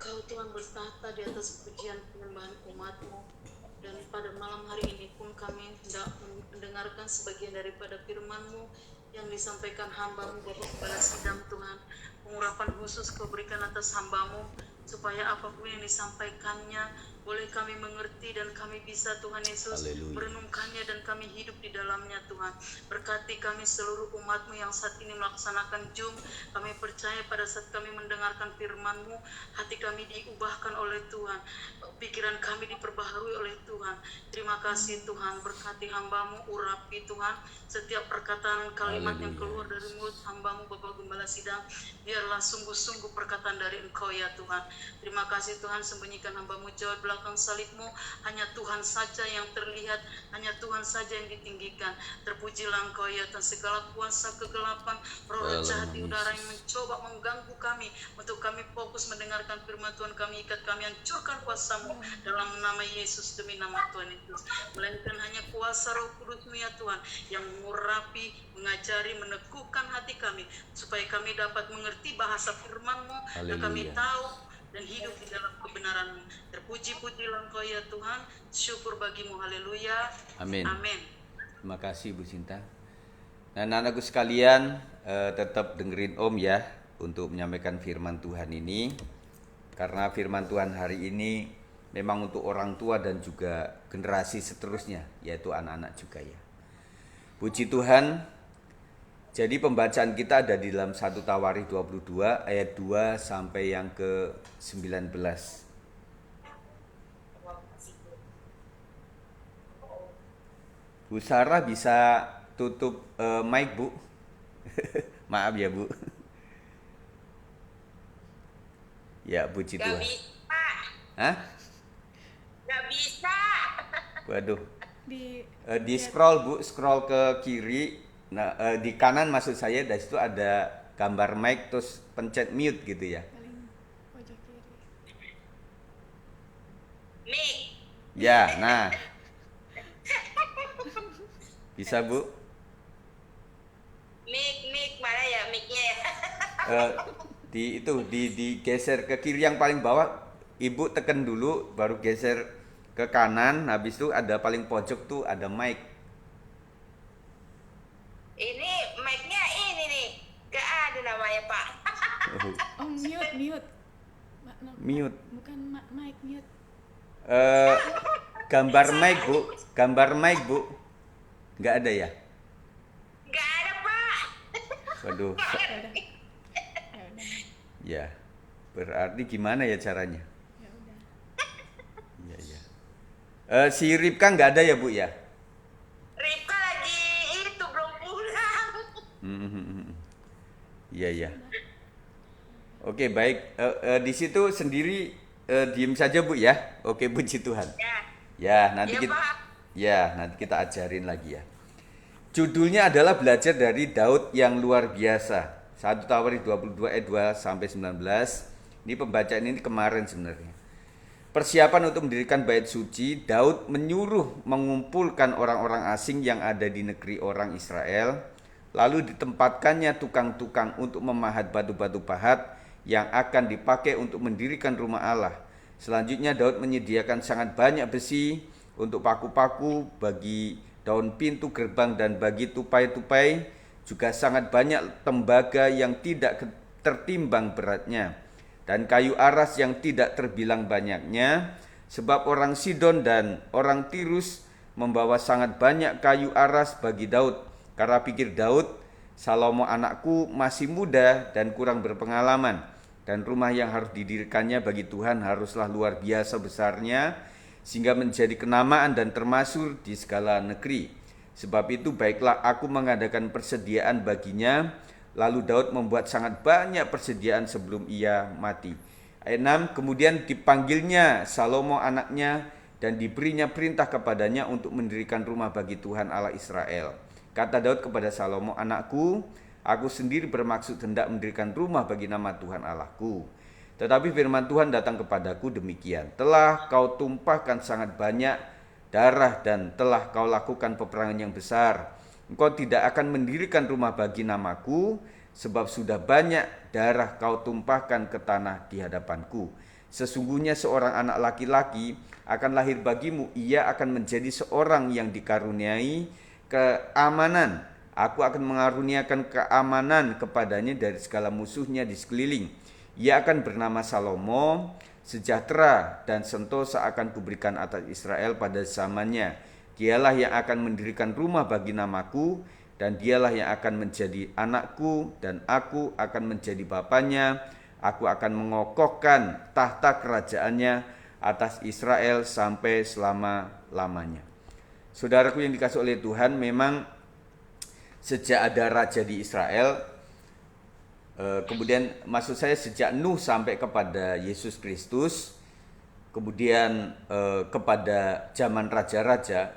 Engkau Tuhan bertahta di atas pujian penyembahan umat-Mu. Dan pada malam hari ini pun kami hendak mendengarkan sebagian daripada firman-Mu yang disampaikan hamba-Mu Bapak Kepala Sidang Tuhan. Pengurapan khusus Kau berikan atas hamba-Mu supaya apapun yang disampaikannya boleh kami mengerti dan kami bisa Tuhan Yesus merenungkannya dan kami hidup di dalamnya Tuhan. Berkati kami seluruh umat-Mu yang saat ini melaksanakan Zoom. Kami percaya pada saat kami mendengarkan firman-Mu, hati kami diubahkan oleh Tuhan, pikiran kami diperbaharui oleh Tuhan. Terima kasih Tuhan, berkati hamba-Mu, urapi Tuhan setiap perkataan kalimat yang keluar dari mulut hamba-Mu Bapak Gembala Sidang, biarlah sungguh-sungguh perkataan dari Engkau ya Tuhan. Terima kasih Tuhan, sembunyikan hamba-Mu jauh belakang salib-Mu, hanya Tuhan saja yang terlihat, hanya Tuhan saja yang ditinggikan. Terpujilah Engkau ya Tuhan, segala kuasa kegelapan, roh jahat di udara yang mencoba mengganggu kami, untuk kami fokus mendengarkan firman Tuhan, kami ikat, kami hancurkan kuasa-Mu dalam nama Yesus, demi nama Tuhan Yesus. Melainkan hanya kuasa Roh Kudus-Mu ya Tuhan, yang mengurapi, mengajari, meneguhkan hati kami, supaya kami dapat mengerti bahasa firman-Mu, dan kami tahu dan hidup di dalam kebenaran-Mu. Terpuji-pujilah Engkau ya Tuhan, syukur bagi-Mu, haleluya. Amin. Amin. Terima kasih Bu Sinta. Nah, anak-anakku sekalian, tetap dengerin Om ya untuk menyampaikan firman Tuhan ini. Karena firman Tuhan hari ini memang untuk orang tua dan juga generasi seterusnya, yaitu anak-anak juga ya. Puji Tuhan. Jadi pembacaan kita ada di dalam 1 Tawarikh 22 ayat 2 sampai yang ke-19. Bu Sarah bisa tutup mic Bu. Maaf ya Bu. Ya, puji Tuhan. Gak bisa. Hah? Gak bisa. Waduh. Di scroll Bu, scroll ke kiri. Nah, di kanan maksud saya, dari situ ada gambar mic, terus pencet mute gitu ya. Paling pojok kiri. Mic. Ya, nah. Bisa Bu? Mic mana ya micnya ya? Digeser ke kiri yang paling bawah. Ibu tekan dulu, baru geser ke kanan. Habis itu ada paling pojok tuh ada mic. Ini micnya ini nih. Gak ada namanya Pak. Oh, mute. Mute. Bukan mic, mute. Gambar mic Bu, gambar mic Bu. Nggak ada ya? Gak ada Pak. Waduh. Ya udah. Ya, berarti gimana ya caranya? Ya udah. Iya. Si Ripka nggak ada ya Bu ya? Ripka lagi itu belum pulang. Iya. Oke baik. Di situ sendiri diem saja Bu ya. Oke, puji Tuhan. Ya nanti Ya, kita. Pak. Ya nanti kita ajarin lagi ya. Judulnya adalah belajar dari Daud yang luar biasa. 1 Tawarikh 22 ayat 2 sampai 19. Ini pembacaan ini kemarin sebenarnya. Persiapan untuk mendirikan bait suci, Daud menyuruh mengumpulkan orang-orang asing yang ada di negeri orang Israel, lalu ditempatkannya tukang-tukang untuk memahat batu-batu pahat yang akan dipakai untuk mendirikan rumah Allah. Selanjutnya Daud menyediakan sangat banyak besi untuk paku-paku bagi daun pintu gerbang dan bagi tupai-tupai, juga sangat banyak tembaga yang tidak tertimbang beratnya, dan kayu aras yang tidak terbilang banyaknya, sebab orang Sidon dan orang Tirus membawa sangat banyak kayu aras bagi Daud. Karena pikir Daud, Salomo anakku masih muda dan kurang berpengalaman, dan rumah yang harus didirikannya bagi Tuhan haruslah luar biasa besarnya, sehingga menjadi kenamaan dan termasyhur di segala negeri. Sebab itu baiklah aku mengadakan persediaan baginya. Lalu Daud membuat sangat banyak persediaan sebelum ia mati. Ayat 6, kemudian dipanggilnya Salomo anaknya dan diberinya perintah kepadanya untuk mendirikan rumah bagi Tuhan Allah Israel. Kata Daud kepada Salomo, anakku, aku sendiri bermaksud hendak mendirikan rumah bagi nama Tuhan Allahku. Tetapi firman Tuhan datang kepadaku demikian, telah kau tumpahkan sangat banyak darah dan telah kau lakukan peperangan yang besar. Engkau tidak akan mendirikan rumah bagi namaku, sebab sudah banyak darah kau tumpahkan ke tanah di hadapanku. Sesungguhnya seorang anak laki-laki akan lahir bagimu, ia akan menjadi seorang yang dikaruniai keamanan. Aku akan mengaruniakan keamanan kepadanya dari segala musuhnya di sekeliling. Ia akan bernama Salomo, sejahtera dan sentosa akan kuberikan atas Israel pada zamannya. Dialah yang akan mendirikan rumah bagi namaku, dan dialah yang akan menjadi anakku, dan aku akan menjadi bapanya. Aku akan mengokohkan tahta kerajaannya atas Israel sampai selama-lamanya. Saudaraku yang dikasihi oleh Tuhan, memang sejak ada raja di Israel, kemudian maksud saya sejak Nuh sampai kepada Yesus Kristus, kemudian kepada zaman raja-raja,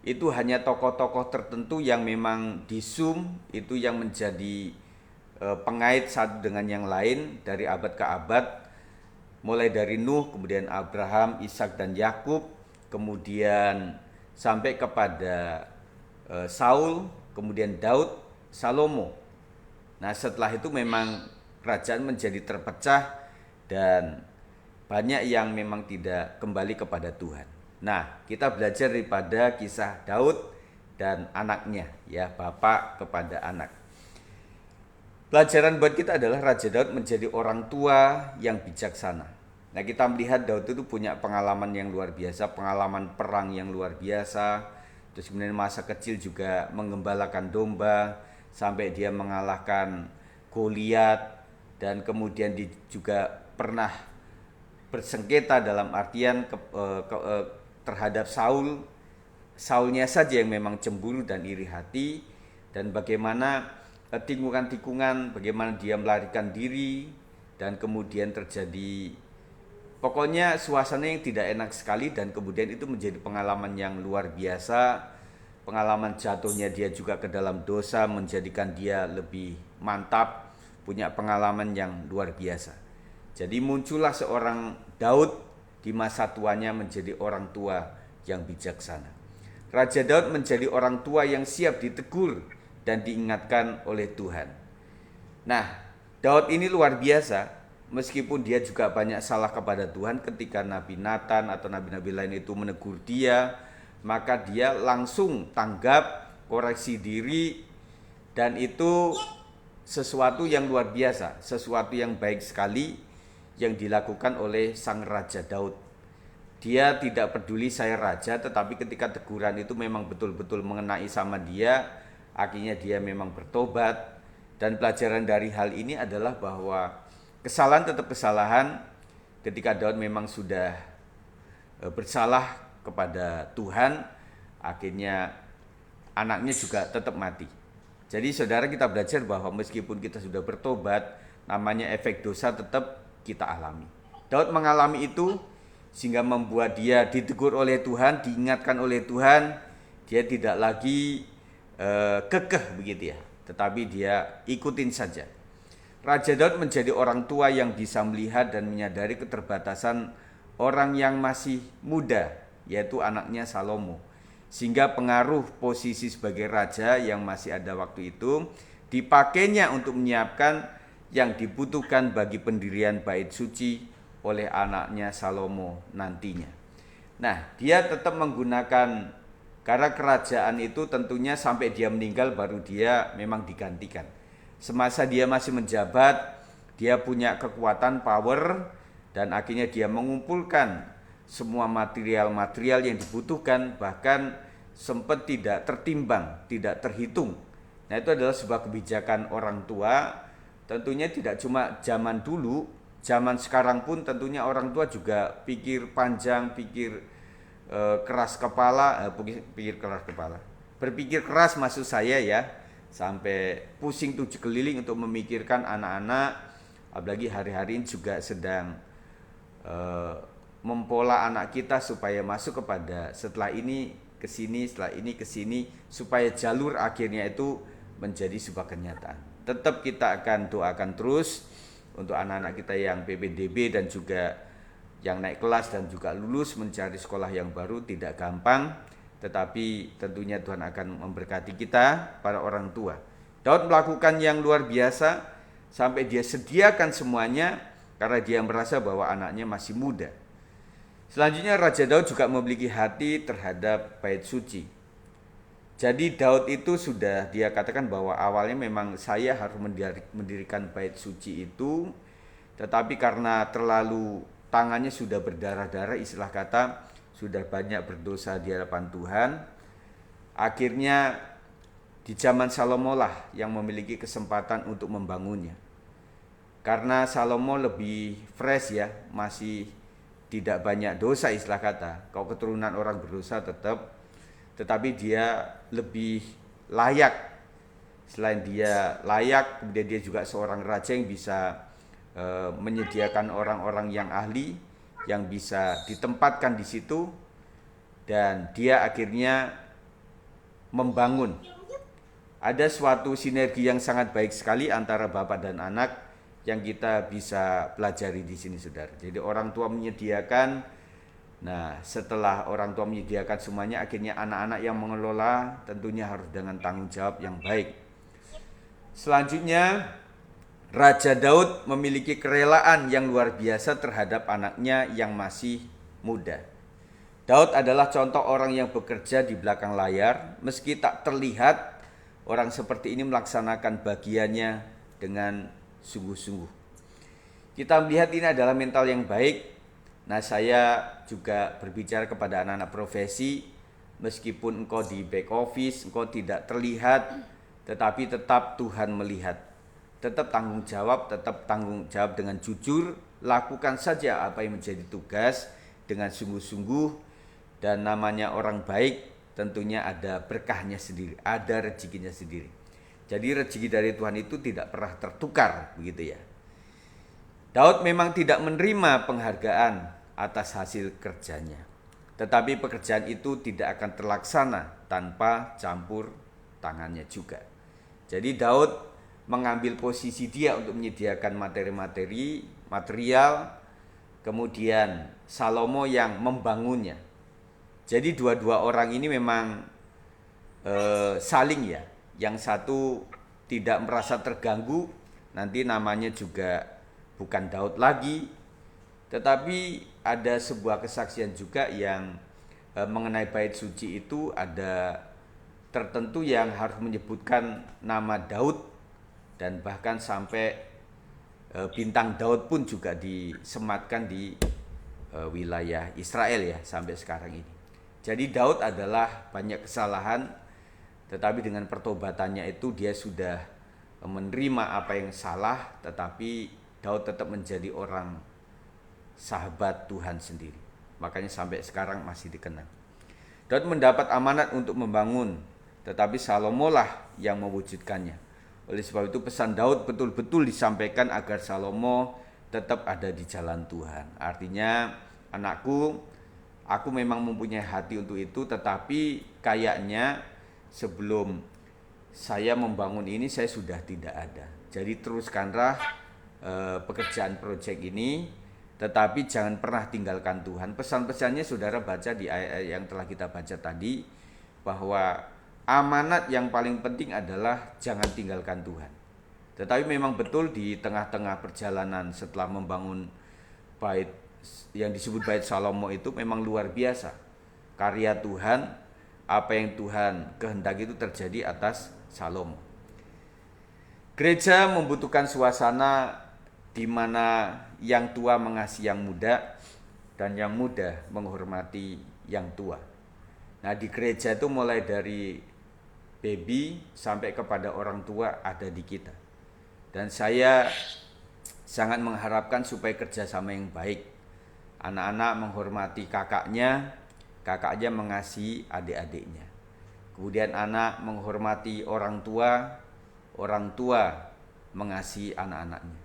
itu hanya tokoh-tokoh tertentu yang memang disum, itu yang menjadi pengait satu dengan yang lain dari abad ke abad, mulai dari Nuh, kemudian Abraham, Ishak dan Yakub, kemudian sampai kepada Saul, kemudian Daud, Salomo. Nah, setelah itu memang kerajaan menjadi terpecah dan banyak yang memang tidak kembali kepada Tuhan. Nah, kita belajar daripada kisah Daud dan anaknya, ya, bapak kepada anak. Pelajaran buat kita adalah Raja Daud menjadi orang tua yang bijaksana. Nah, kita melihat Daud itu punya pengalaman yang luar biasa, pengalaman perang yang luar biasa. Terus kemudian masa kecil juga mengembalakan domba sampai dia mengalahkan Goliat, dan kemudian dia juga pernah bersengketa dalam artian terhadap Saul. Saulnya saja yang memang cemburu dan iri hati, dan bagaimana tikungan-tikungan, bagaimana dia melarikan diri, dan kemudian terjadi pokoknya suasana yang tidak enak sekali, dan kemudian itu menjadi pengalaman yang luar biasa. Pengalaman jatuhnya dia juga ke dalam dosa menjadikan dia lebih mantap, punya pengalaman yang luar biasa. Jadi muncullah seorang Daud di masa tuanya menjadi orang tua yang bijaksana. Raja Daud menjadi orang tua yang siap ditegur dan diingatkan oleh Tuhan. Nah, Daud ini luar biasa, meskipun dia juga banyak salah kepada Tuhan. Ketika Nabi Nathan atau nabi-nabi lain itu menegur dia, maka dia langsung tanggap, koreksi diri, dan itu sesuatu yang luar biasa, sesuatu yang baik sekali yang dilakukan oleh sang Raja Daud. Dia tidak peduli saya raja, tetapi ketika teguran itu memang betul-betul mengenai sama dia, akhirnya dia memang bertobat. Dan pelajaran dari hal ini adalah bahwa kesalahan tetap kesalahan. Ketika Daud memang sudah bersalah kepada Tuhan, akhirnya anaknya juga tetap mati. Jadi saudara, kita belajar bahwa meskipun kita sudah bertobat, namanya efek dosa tetap kita alami. Daud mengalami itu sehingga membuat dia ditegur oleh Tuhan, diingatkan oleh Tuhan. Dia tidak lagi kekeh begitu ya, tetapi dia ikutin saja. Raja Daud menjadi orang tua yang bisa melihat dan menyadari keterbatasan orang yang masih muda, yaitu anaknya Salomo. Sehingga pengaruh posisi sebagai raja yang masih ada waktu itu dipakainya untuk menyiapkan yang dibutuhkan bagi pendirian bait suci oleh anaknya Salomo nantinya. Nah, dia tetap menggunakan, karena kerajaan itu tentunya sampai dia meninggal baru dia memang digantikan. Semasa dia masih menjabat, dia punya kekuatan, power, dan akhirnya dia mengumpulkan semua material-material yang dibutuhkan, bahkan sempat tidak tertimbang, tidak terhitung. Nah, itu adalah sebuah kebijakan orang tua. Tentunya tidak cuma zaman dulu, zaman sekarang pun tentunya orang tua juga pikir panjang, berpikir keras maksud saya ya, sampai pusing tujuh keliling untuk memikirkan anak-anak. Apalagi hari-hari ini juga sedang mempola anak kita supaya masuk kepada setelah ini ke sini, setelah ini ke sini, supaya jalur akhirnya itu menjadi sebuah kenyataan. Tetap kita akan doakan terus untuk anak-anak kita yang PPDB dan juga yang naik kelas dan juga lulus mencari sekolah yang baru tidak gampang, tetapi tentunya Tuhan akan memberkati kita para orang tua. Daud melakukan yang luar biasa sampai dia sediakan semuanya karena dia merasa bahwa anaknya masih muda. Selanjutnya Raja Daud juga memiliki hati terhadap bait suci. Jadi Daud itu sudah dia katakan bahwa awalnya memang saya harus mendirikan bait suci itu, tetapi karena terlalu tangannya sudah berdarah-darah, istilah kata sudah banyak berdosa di hadapan Tuhan, akhirnya di zaman Salomo lah yang memiliki kesempatan untuk membangunnya. Karena Salomo lebih fresh ya, masih tidak banyak dosa istilah kata. Kalau keturunan orang berdosa tetapi dia lebih layak. Selain dia layak, kemudian dia juga seorang raja yang bisa menyediakan orang-orang yang ahli, yang bisa ditempatkan di situ, dan dia akhirnya membangun. Ada suatu sinergi yang sangat baik sekali antara bapak dan anak yang kita bisa pelajari di sini, saudara. Jadi orang tua menyediakan, nah setelah orang tua menyediakan semuanya, akhirnya anak-anak yang mengelola tentunya harus dengan tanggung jawab yang baik. Selanjutnya, Raja Daud memiliki kerelaan yang luar biasa terhadap anaknya yang masih muda. Daud adalah contoh orang yang bekerja di belakang layar, meski tak terlihat, orang seperti ini melaksanakan bagiannya dengan sungguh-sungguh. Kita melihat ini adalah mental yang baik. Nah, saya juga berbicara kepada anak-anak profesi, meskipun engkau di back office, engkau tidak terlihat, tetapi tetap Tuhan melihat. Tetap tanggung jawab dengan jujur, lakukan saja apa yang menjadi tugas dengan sungguh-sungguh, dan namanya orang baik tentunya ada berkahnya sendiri, ada rezekinya sendiri. Jadi rezeki dari Tuhan itu tidak pernah tertukar, begitu ya. Daud memang tidak menerima penghargaan atas hasil kerjanya, tetapi pekerjaan itu tidak akan terlaksana tanpa campur tangannya juga. Jadi Daud mengambil posisi dia untuk menyediakan material, kemudian Salomo yang membangunnya. Jadi dua-dua orang ini memang saling ya. Yang satu tidak merasa terganggu, nanti namanya juga bukan Daud lagi. Tetapi ada sebuah kesaksian juga yang mengenai bait suci itu ada tertentu yang harus menyebutkan nama Daud, dan bahkan sampai bintang Daud pun juga disematkan di wilayah Israel ya sampai sekarang ini. Jadi Daud adalah banyak kesalahan, tetapi dengan pertobatannya itu dia sudah menerima apa yang salah, tetapi Daud tetap menjadi orang sahabat Tuhan sendiri. Makanya sampai sekarang masih dikenang. Daud mendapat amanat untuk membangun, tetapi Salomo lah yang mewujudkannya. Oleh sebab itu pesan Daud betul-betul disampaikan agar Salomo tetap ada di jalan Tuhan. Artinya, anakku, aku memang mempunyai hati untuk itu, tetapi kayaknya sebelum saya membangun ini saya sudah tidak ada. Jadi teruskanlah pekerjaan proyek ini, tetapi jangan pernah tinggalkan Tuhan. Pesan-pesannya saudara baca di ayat yang telah kita baca tadi, bahwa amanat yang paling penting adalah jangan tinggalkan Tuhan. Tetapi memang betul di tengah-tengah perjalanan setelah membangun bait yang disebut bait Salomo itu memang luar biasa. Karya Tuhan, apa yang Tuhan kehendaki itu terjadi atas Salomo. Gereja membutuhkan suasana di mana yang tua mengasihi yang muda dan yang muda menghormati yang tua. Nah, di gereja itu mulai dari baby sampai kepada orang tua ada di kita. Dan saya sangat mengharapkan supaya kerjasama yang baik. Anak-anak menghormati kakaknya, kakaknya mengasihi adik-adiknya. Kemudian anak menghormati orang tua mengasihi anak-anaknya.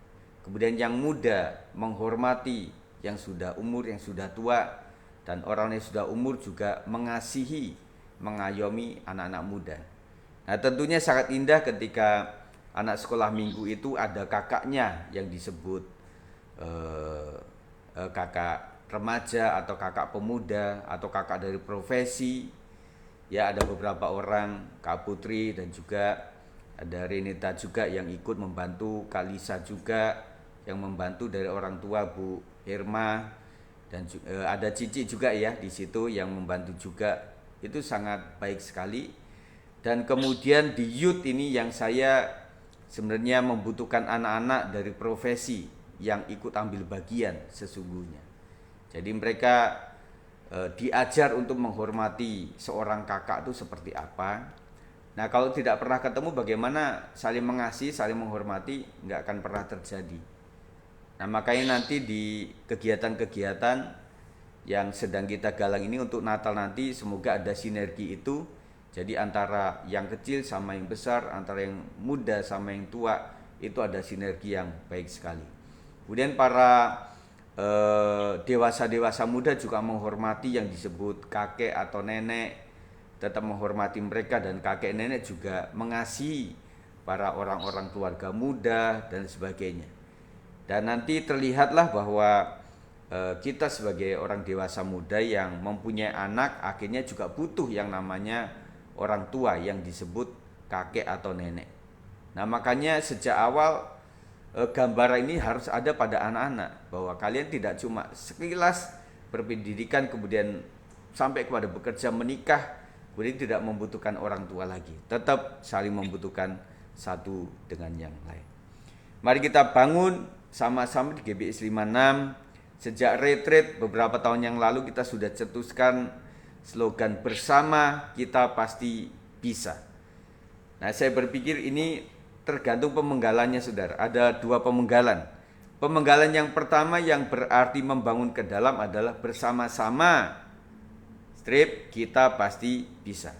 Kemudian yang muda menghormati yang sudah umur, yang sudah tua, dan orang yang sudah umur juga mengasihi, mengayomi anak-anak muda. Nah, tentunya sangat indah ketika anak sekolah minggu itu ada kakaknya yang disebut kakak remaja atau kakak pemuda atau kakak dari profesi. Ya, ada beberapa orang, Kak Putri dan juga Ada Renita juga yang ikut membantu, Kalisa juga yang membantu dari orang tua Bu Irma, dan ada Cici juga ya di situ yang membantu juga. Itu sangat baik sekali. Dan kemudian di youth ini yang saya sebenarnya membutuhkan anak-anak dari profesi yang ikut ambil bagian sesungguhnya. Jadi mereka diajar untuk menghormati seorang kakak itu seperti apa. Nah kalau tidak pernah ketemu bagaimana saling mengasihi, saling menghormati, nggak akan pernah terjadi. Nah makanya nanti di kegiatan-kegiatan yang sedang kita galang ini untuk Natal nanti semoga ada sinergi itu. Jadi antara yang kecil sama yang besar, antara yang muda sama yang tua, itu ada sinergi yang baik sekali. Kemudian para dewasa-dewasa muda juga menghormati yang disebut kakek atau nenek, tetap menghormati mereka, dan kakek nenek juga mengasihi para orang-orang keluarga muda dan sebagainya. Dan nanti terlihatlah bahwa kita sebagai orang dewasa muda yang mempunyai anak akhirnya juga butuh yang namanya orang tua yang disebut kakek atau nenek. Nah makanya sejak awal gambaran ini harus ada pada anak-anak, bahwa kalian tidak cuma sekilas berpendidikan kemudian sampai kepada bekerja menikah kemudian tidak membutuhkan orang tua lagi, tetap saling membutuhkan satu dengan yang lain. Mari kita bangun sama-sama di GBS 56. Sejak retreat beberapa tahun yang lalu kita sudah cetuskan slogan bersama kita pasti bisa. Nah saya berpikir ini tergantung pemenggalannya saudara. Ada dua pemenggalan. Pemenggalan yang pertama yang berarti membangun ke dalam adalah bersama-sama. Strip, kita pasti bisa.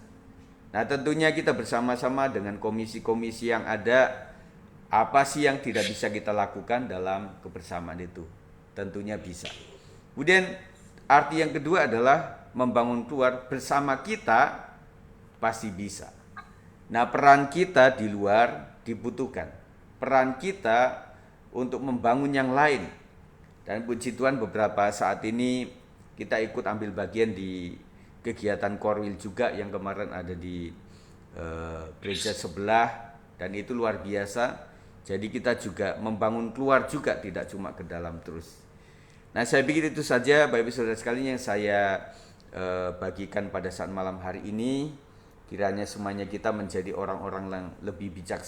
Nah tentunya kita bersama-sama dengan komisi-komisi yang ada, apa sih yang tidak bisa kita lakukan dalam kebersamaan itu? Tentunya bisa. Kemudian arti yang kedua adalah membangun keluar bersama kita pasti bisa. Nah peran kita di luar dibutuhkan. Peran kita untuk membangun yang lain. Dan puji Tuhan beberapa saat ini kita ikut ambil bagian di kegiatan Korwil juga yang kemarin ada di gereja sebelah, dan itu luar biasa. Jadi kita juga membangun keluar juga, tidak cuma ke dalam terus. Nah saya pikir itu saja Bapak Ibu Saudara sekalian yang saya bagikan pada saat malam hari ini. Kiranya semuanya kita menjadi orang-orang yang lebih bijaksana.